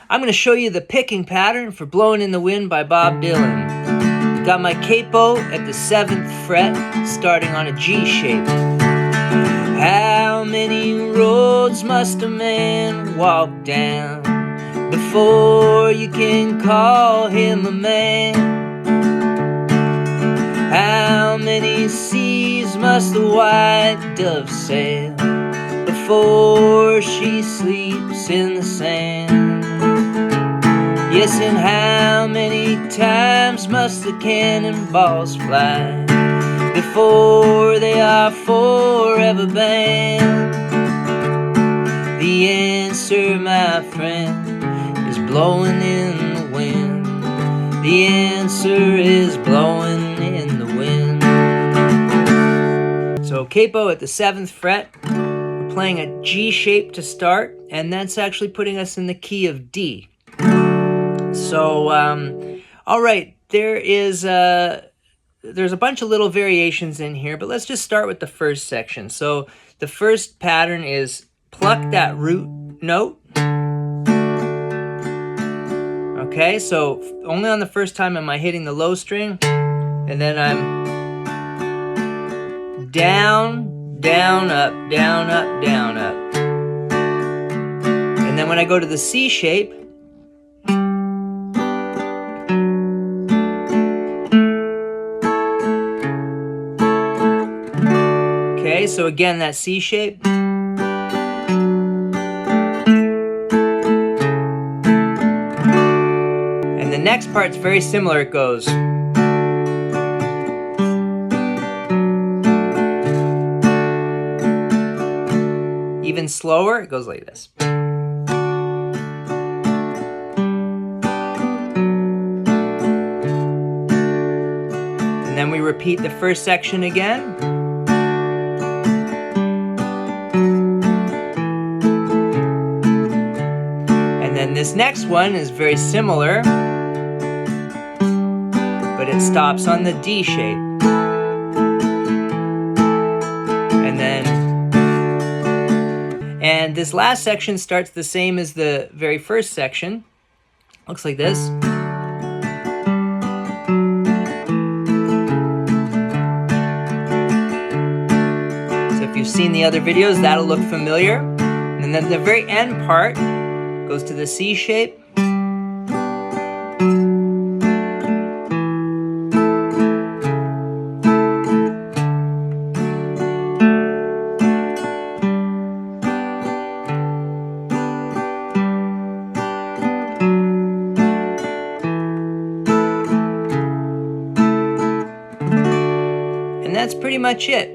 I'm going to show you the picking pattern for Blowin' in the Wind by Bob Dylan. Got my capo at the 7th fret, starting on a G shape. How many roads must a man walk down before you can call him a man? How many seas must the white dove sail before she sleeps in the sand? Yes, and how many times must the cannonballs fly before they are forever banned? The answer, my friend, is blowing in the wind. The answer is blowing in the wind. So capo at the 7th fret. We're playing a G shape to start, and that's actually putting us in the key of D. So, all right, there's a bunch of little variations in here, but let's just start with the first section. So the first pattern is pluck that root note. Okay, so only on the first time am I hitting the low string, and then I'm down, down, up, down, up, down, up. And then when I go to the C shape, okay, so again, that C shape. And the next part's very similar. It goes even slower. It goes like this. And then we repeat the first section again. And then this next one is very similar, but it stops on the D shape. And this last section starts the same as the very first section. Looks like this. So if you've seen the other videos, that'll look familiar. And then the very end part goes to the C shape. And that's pretty much it.